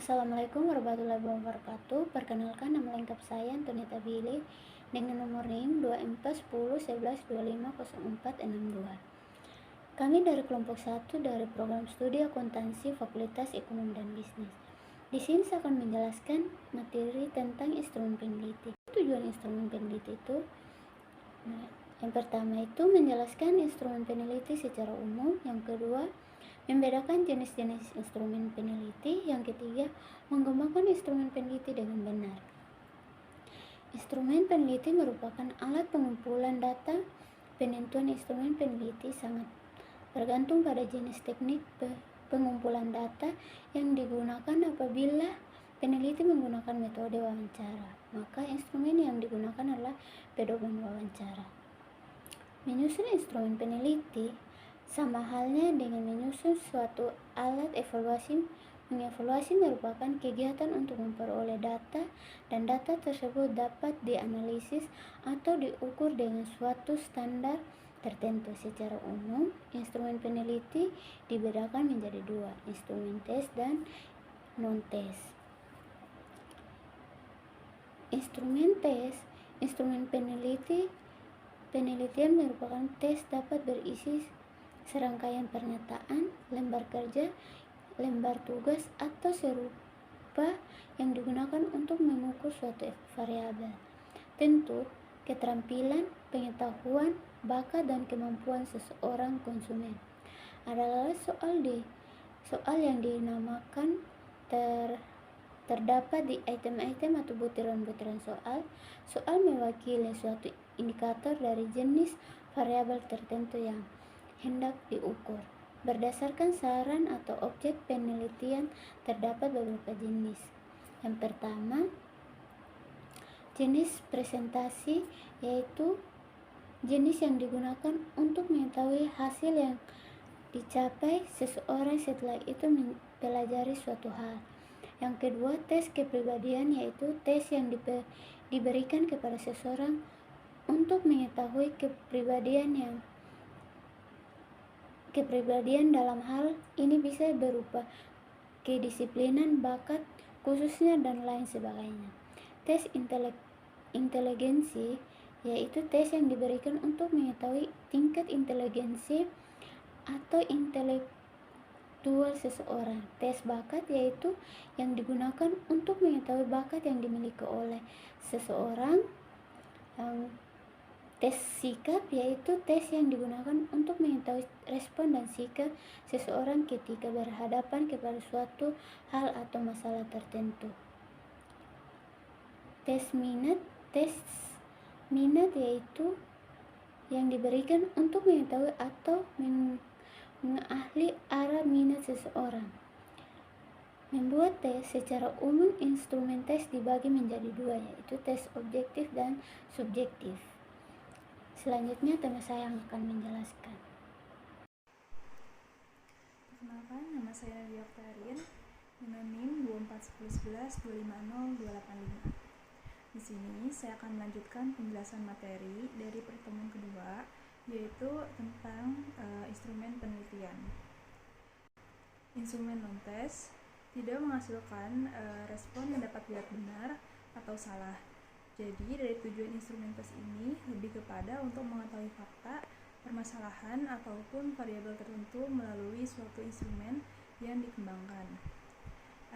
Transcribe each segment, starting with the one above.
Assalamualaikum warahmatullahi wabarakatuh. Perkenalkan, nama lengkap saya Antonita Billy dengan nomor NIM 241011250462. Kami dari kelompok 1 dari program studi akuntansi Fakultas Ekonomi dan Bisnis. Di sini saya akan menjelaskan materi tentang instrumen peneliti. Tujuan instrumen peneliti itu yang pertama itu menjelaskan instrumen peneliti secara umum, yang kedua membedakan jenis-jenis instrumen peneliti, yang ketiga mengembangkan instrumen peneliti dengan benar. Instrumen peneliti merupakan alat pengumpulan data. Penentuan instrumen peneliti sangat bergantung pada jenis teknik pengumpulan data yang digunakan. Apabila peneliti menggunakan metode wawancara, maka instrumen yang digunakan adalah pedoman wawancara. Menyusun instrumen peneliti sama halnya dengan menyusun suatu alat evaluasi. Mengevaluasi merupakan kegiatan untuk memperoleh data, dan data tersebut dapat dianalisis atau diukur dengan suatu standar tertentu. Secara umum, instrumen peneliti dibedakan menjadi dua, instrumen tes dan non-tes. Instrumen tes, instrumen penelitian merupakan tes dapat berisi serangkaian pernyataan, lembar kerja, lembar tugas, atau serupa yang digunakan untuk mengukur suatu variabel. Tentu, keterampilan, pengetahuan, bakat, dan kemampuan seseorang konsumen adalah soal yang dinamakan terdapat di item-item atau butiran-butiran soal. Soal mewakili suatu indikator dari jenis variabel tertentu yang hendak diukur. Berdasarkan saran atau objek penelitian, terdapat beberapa jenis. Yang pertama, jenis presentasi, yaitu jenis yang digunakan untuk mengetahui hasil yang dicapai seseorang setelah itu mempelajari suatu hal. Yang kedua, tes kepribadian, yaitu tes yang diberikan kepada seseorang untuk mengetahui kepribadian dalam hal ini bisa berupa kedisiplinan, bakat khususnya, dan lain sebagainya. Tes inteligensi, yaitu tes yang diberikan untuk mengetahui tingkat inteligensi atau intelektual seseorang. Tes bakat, yaitu yang digunakan untuk mengetahui bakat yang dimiliki oleh seseorang. Tes sikap, yaitu tes yang digunakan untuk mengetahui respon dan sikap seseorang ketika berhadapan kepada suatu hal atau masalah tertentu. Tes minat, yaitu yang diberikan untuk mengetahui atau mengahli arah minat seseorang. Membuat tes. Secara umum, instrumen tes dibagi menjadi dua, yaitu tes objektif dan subjektif. Selanjutnya teman saya yang akan menjelaskan. Perkenalkan, nama saya Nadia Oktarin dengan NIM 241011250285. Di sini saya akan melanjutkan penjelasan materi dari pertemuan kedua, yaitu tentang instrumen penelitian. Instrumen non-tes tidak menghasilkan respon yang dapat dilihat benar atau salah. Jadi, dari tujuan instrumen tes ini lebih kepada untuk mengetahui fakta, permasalahan, ataupun variabel tertentu melalui suatu instrumen yang dikembangkan.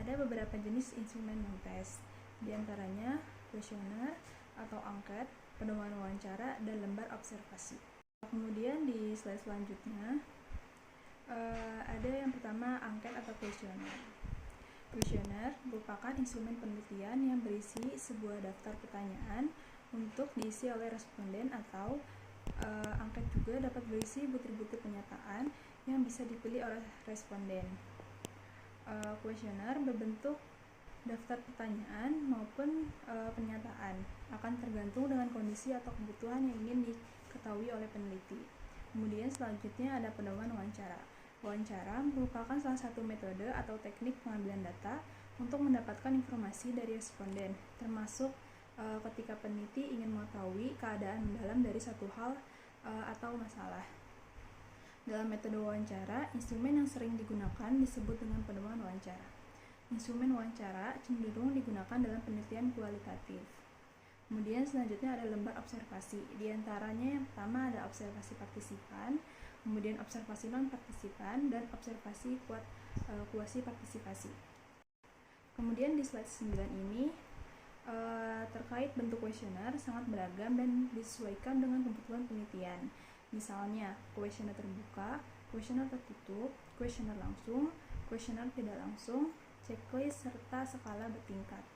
Ada beberapa jenis instrumen non-tes, diantaranya kuesioner atau angket, pedoman wawancara, dan lembar observasi. Kemudian di slide selanjutnya, ada yang pertama angket atau kuesioner. Kuesioner merupakan instrumen penelitian yang berisi sebuah daftar pertanyaan untuk diisi oleh responden, atau angket juga dapat berisi butir-butir pernyataan yang bisa dipilih oleh responden. Kuesioner berbentuk daftar pertanyaan maupun pernyataan, akan tergantung dengan kondisi atau kebutuhan yang ingin diketahui oleh peneliti. Kemudian selanjutnya ada pedoman wawancara. Wawancara merupakan salah satu metode atau teknik pengambilan data untuk mendapatkan informasi dari responden, termasuk ketika peneliti ingin mengetahui keadaan mendalam dari satu hal atau masalah. Dalam metode wawancara, instrumen yang sering digunakan disebut dengan pedoman wawancara. instrumen wawancara cenderung digunakan dalam penelitian kualitatif. Kemudian selanjutnya ada lembar observasi. Di antaranya yang pertama ada observasi partisipan, kemudian observasi non-partisipan, dan observasi kuasi partisipasi. Kemudian di slide 9 ini terkait bentuk kuesioner sangat beragam dan disesuaikan dengan kebutuhan penelitian. Misalnya, kuesioner terbuka, kuesioner tertutup, kuesioner langsung, kuesioner tidak langsung, checklist, serta skala bertingkat.